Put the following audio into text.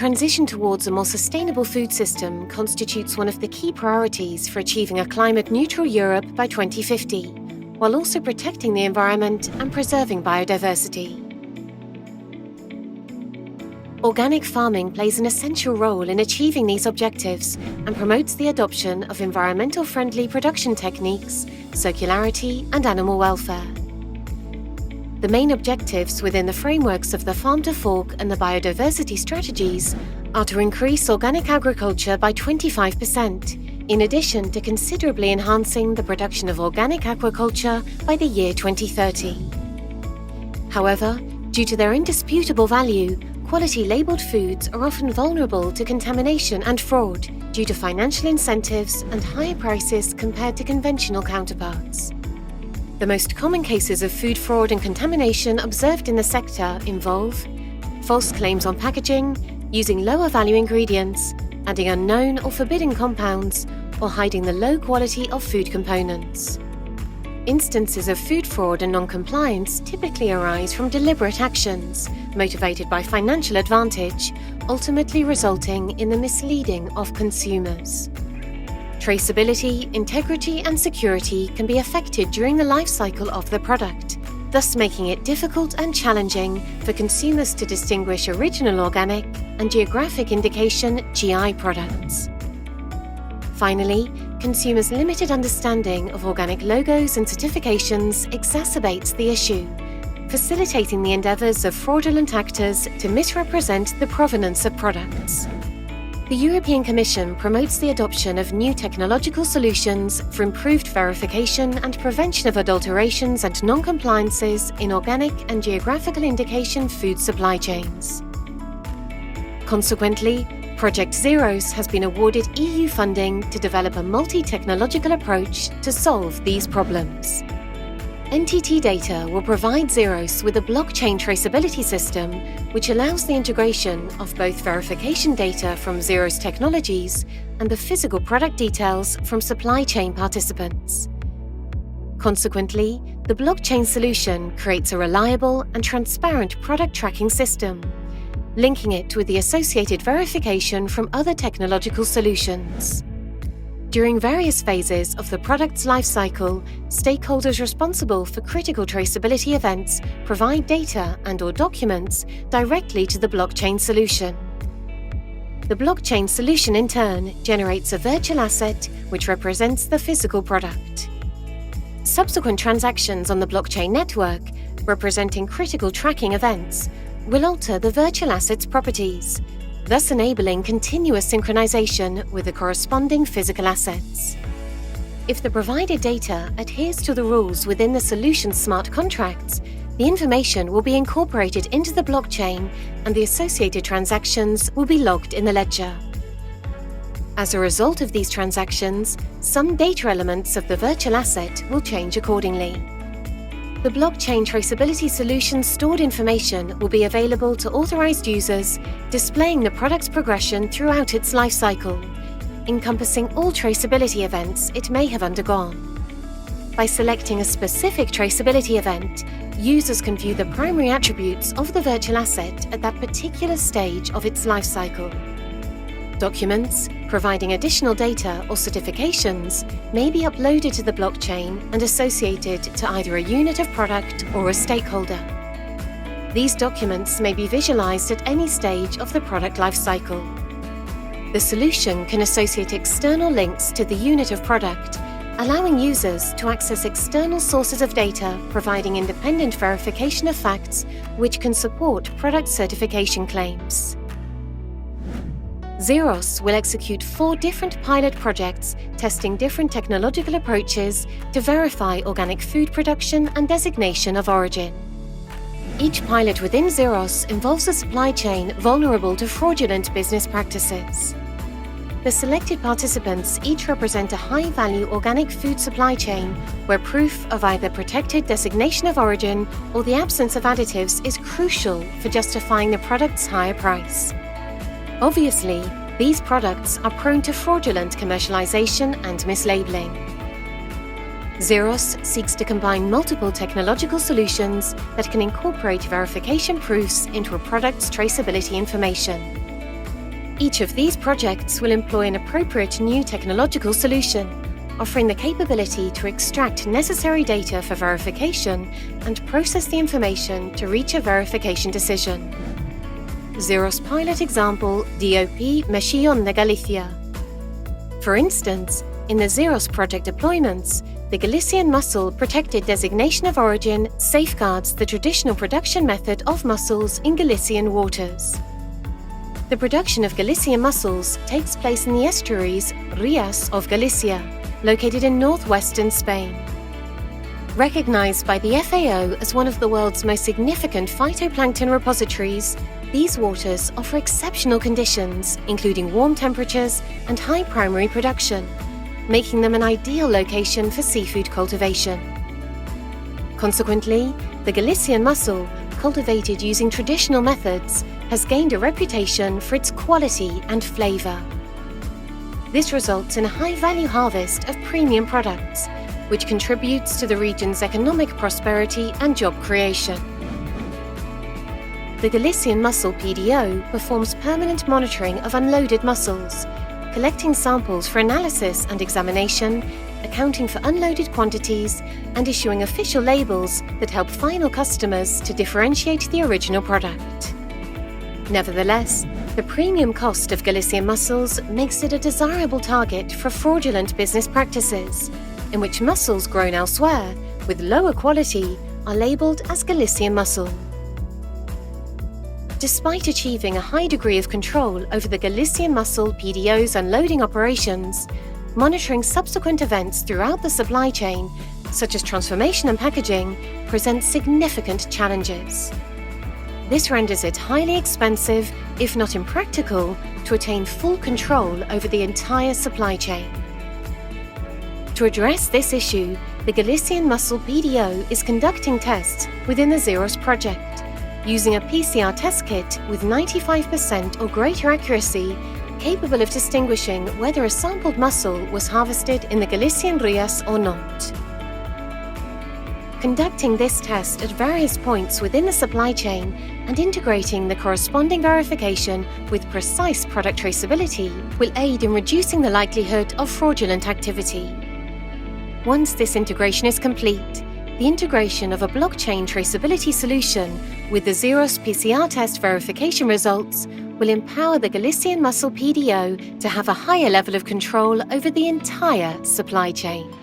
transition towards a more sustainable food system constitutes one of the key priorities for achieving a climate-neutral Europe by 2050, while also protecting the environment and preserving biodiversity. Organic farming plays an essential role in achieving these objectives and promotes the adoption of environmental-friendly production techniques, circularity, and animal welfare. The main objectives within the frameworks of the Farm to Fork and the biodiversity strategies are to increase organic agriculture by 25%, in addition to considerably enhancing the production of organic aquaculture by the year 2030. However, due to their indisputable value, quality labelled foods are often vulnerable to contamination and fraud due to financial incentives and higher prices compared to conventional counterparts. The most common cases of food fraud and contamination observed in the sector involve false claims on packaging, using lower value ingredients, adding unknown or forbidden compounds, or hiding the low quality of food components. Instances of food fraud and non-compliance typically arise from deliberate actions, motivated by financial advantage, ultimately resulting in the misleading of consumers. Traceability, integrity, and security can be affected during the life cycle of the product, thus making it difficult and challenging for consumers to distinguish original organic and geographic indication GI products. Finally, consumers' limited understanding of organic logos and certifications exacerbates the issue, facilitating the endeavours of fraudulent actors to misrepresent the provenance of products. The European Commission promotes the adoption of new technological solutions for improved verification and prevention of adulterations and non-compliances in organic and geographical indication food supply chains. Consequently, Project THEROS has been awarded EU funding to develop a multi-technological approach to solve these problems. NTTDATA will provide THEROS with a blockchain traceability system which allows the integration of both verification data from THEROS technologies and the physical product details from supply chain participants. Consequently, the blockchain solution creates a reliable and transparent product tracking system, linking it with the associated verification from other technological solutions. During various phases of the product's life cycle, stakeholders responsible for critical traceability events provide data and/or documents directly to the blockchain solution. The blockchain solution, in turn, generates a virtual asset which represents the physical product. Subsequent transactions on the blockchain network, representing critical tracking events, will alter the virtual asset's properties, thus enabling continuous synchronization with the corresponding physical assets. If the provided data adheres to the rules within the solution's smart contracts, the information will be incorporated into the blockchain and the associated transactions will be logged in the ledger. As a result of these transactions, some data elements of the virtual asset will change accordingly. The blockchain traceability solution's stored information will be available to authorized users, displaying the product's progression throughout its life cycle, encompassing all traceability events it may have undergone. By selecting a specific traceability event, users can view the primary attributes of the virtual asset at that particular stage of its life cycle. Documents, providing additional data or certifications, may be uploaded to the blockchain and associated to either a unit of product or a stakeholder. These documents may be visualized at any stage of the product lifecycle. The solution can associate external links to the unit of product, allowing users to access external sources of data, providing independent verification of facts which can support product certification claims. THEROS will execute 4 different pilot projects testing different technological approaches to verify organic food production and designation of origin. Each pilot within THEROS involves a supply chain vulnerable to fraudulent business practices. The selected participants each represent a high-value organic food supply chain where proof of either protected designation of origin or the absence of additives is crucial for justifying the product's higher price. Obviously, these products are prone to fraudulent commercialization and mislabeling. THEROS seeks to combine multiple technological solutions that can incorporate verification proofs into a product's traceability information. Each of these projects will employ an appropriate new technological solution, offering the capability to extract necessary data for verification and process the information to reach a verification decision. THEROS pilot example DOP Mexillón de Galicia. For instance, in the THEROS project deployments, the Galician mussel protected designation of origin safeguards the traditional production method of mussels in Galician waters. The production of Galician mussels takes place in the estuaries Rías of Galicia, located in northwestern Spain. Recognized by the FAO as one of the world's most significant phytoplankton repositories, these waters offer exceptional conditions, including warm temperatures and high primary production, making them an ideal location for seafood cultivation. Consequently, the Galician mussel, cultivated using traditional methods, has gained a reputation for its quality and flavour. This results in a high-value harvest of premium products, which contributes to the region's economic prosperity and job creation. The Galician mussel PDO performs permanent monitoring of unloaded mussels, collecting samples for analysis and examination, accounting for unloaded quantities, and issuing official labels that help final customers to differentiate the original product. Nevertheless, the premium cost of Galician mussels makes it a desirable target for fraudulent business practices, in which mussels grown elsewhere, with lower quality, are labelled as Galician mussel. Despite achieving a high degree of control over the Galician mussel PDO's unloading operations, monitoring subsequent events throughout the supply chain, such as transformation and packaging, presents significant challenges. This renders it highly expensive, if not impractical, to attain full control over the entire supply chain. To address this issue, the Galician mussel PDO is conducting tests within the THEROS project, using a PCR test kit with 95% or greater accuracy, capable of distinguishing whether a sampled mussel was harvested in the Galician Rías or not. Conducting this test at various points within the supply chain and integrating the corresponding verification with precise product traceability will aid in reducing the likelihood of fraudulent activity. Once this integration is complete, the integration of a blockchain traceability solution with the THEROS PCR test verification results will empower the Galician mussel PDO to have a higher level of control over the entire supply chain.